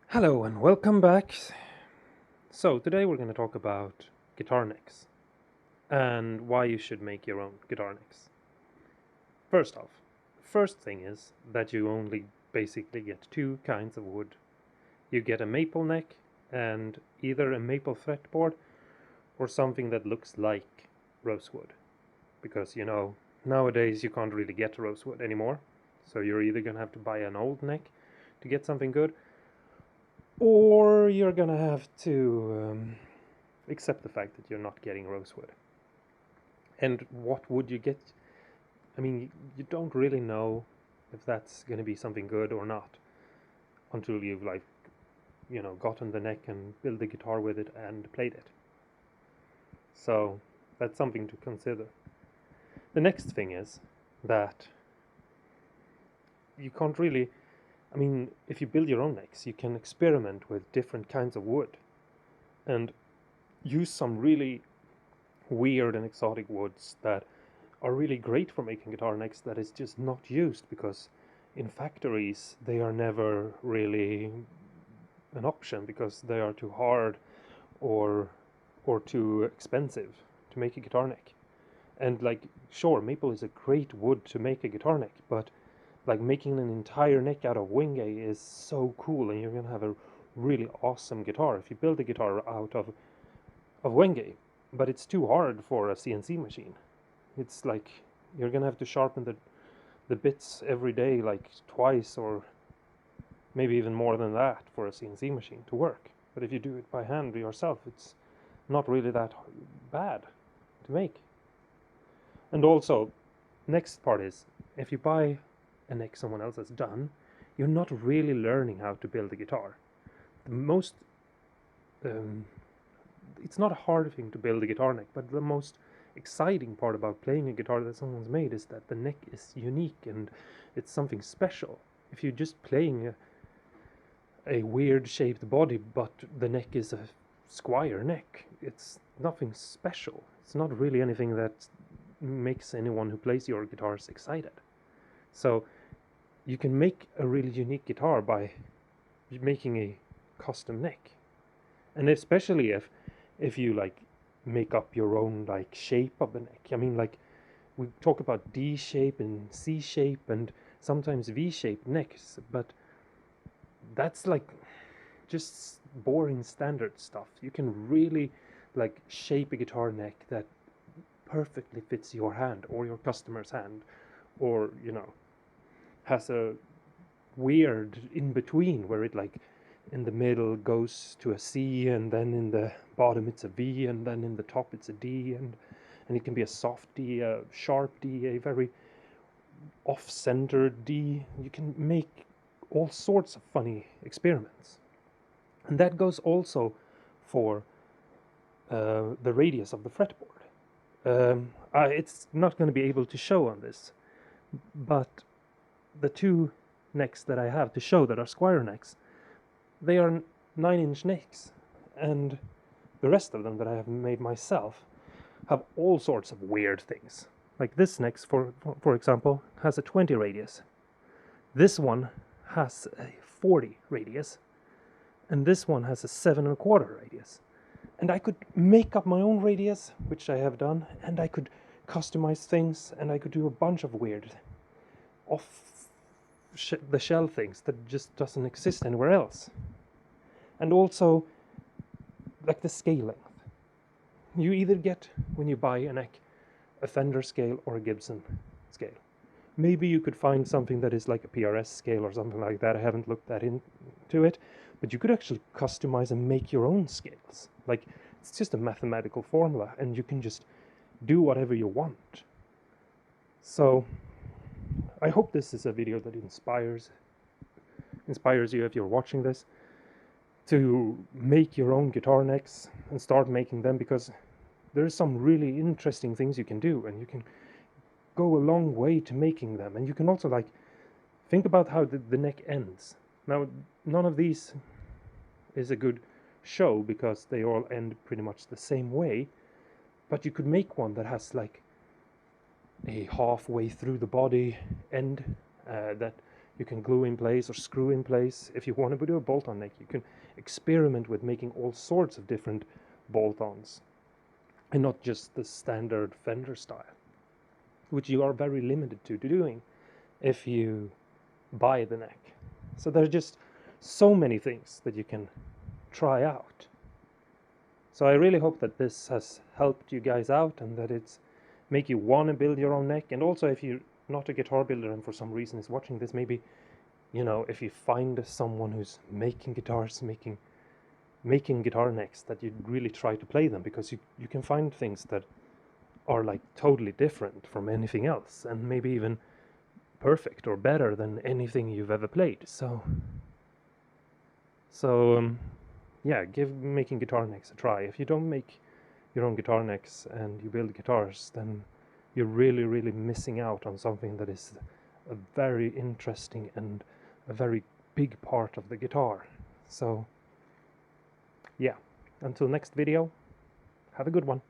Hello and welcome back. So, today we're going to talk about guitar necks and why you should make your own guitar necks. First off, first thing is that you only basically get two kinds of wood. You get a maple neck and either a maple fretboard or something that looks like rosewood. Because, nowadays you can't really get rosewood anymore. So, you're either going to have to buy an old neck to get something good, or you're gonna have to accept the fact that you're not getting rosewood. And what would you get? I mean, you don't really know if that's going to be something good or not until you've gotten the neck and built the guitar with it and played it. So that's something to consider. The next thing is that you can't really, I mean, if you build your own necks, you can experiment with different kinds of wood and use some really weird and exotic woods that are really great for making guitar necks that is just not used because in factories they are never really an option because they are too hard or too expensive to make a guitar neck. And like sure, maple is a great wood to make a guitar neck, but like making an entire neck out of wenge is so cool and you're gonna have a really awesome guitar if you build a guitar out of wenge, but it's too hard for a CNC machine. It's like you're gonna have to sharpen the bits every day, like twice or maybe even more than that for a CNC machine to work. But if you do it by hand yourself, it's not really that bad to make. And also, next part is if you buy a neck someone else has done, you're not really learning how to build a guitar. The most um, it's not a hard thing to build a guitar neck, but the most exciting part about playing a guitar that someone's made is that the neck is unique and it's something special. If you're just playing a weird shaped body, but the neck is a square neck, it's nothing special. It's not really anything that makes anyone who plays your guitars excited. So you can make a really unique guitar by making a custom neck, and especially if you like make up your own like shape of the neck. I mean, like we talk about D shape and C shape and sometimes V shaped necks, but that's like just boring standard stuff. You can really like shape a guitar neck that perfectly fits your hand or your customer's hand, or has a weird in between where it like in the middle goes to a C and then in the bottom it's a V and then in the top it's a D, and it can be a soft D, a sharp D, a very off-centered D. You can make all sorts of funny experiments, and that goes also for the radius of the fretboard. It's not going to be able to show on this, but the two necks that I have to show that are square necks, they are 9-inch necks, and the rest of them that I have made myself have all sorts of weird things. Like this neck, for example, has a 20 radius. This one has a 40 radius, and this one has a 7 1/4 radius. And I could make up my own radius, which I have done, and I could customize things, and I could do a bunch of weird off the shell things that just doesn't exist anywhere else. And also, like the scale length. You either get, when you buy a neck, a Fender scale or a Gibson scale. Maybe you could find something that is like a PRS scale or something like that. I haven't looked that into it, but you could actually customize and make your own scales. Like, it's just a mathematical formula, and you can just do whatever you want. So, I hope this is a video that inspires you if you're watching this to make your own guitar necks and start making them, because there's some really interesting things you can do, and you can go a long way to making them. And you can also like think about how the neck ends. Now, none of these is a good show because they all end pretty much the same way, but you could make one that has like a halfway through the body end that you can glue in place or screw in place. If you want to do a bolt-on neck, you can experiment with making all sorts of different bolt-ons and not just the standard Fender style, which you are very limited to doing if you buy the neck. So there's just so many things that you can try out. So I really hope that this has helped you guys out and that it's make you want to build your own neck. And also, if you're not a guitar builder and for some reason is watching this, maybe, you know, if you find someone who's making guitars, making guitar necks, that you really try to play them, because you can find things that are like totally different from anything else and maybe even perfect or better than anything you've ever played. So yeah, give making guitar necks a try. If you don't make your own guitar necks and you build guitars, then you're really missing out on something that is a very interesting and a very big part of the guitar. So yeah, until next video, have a good one.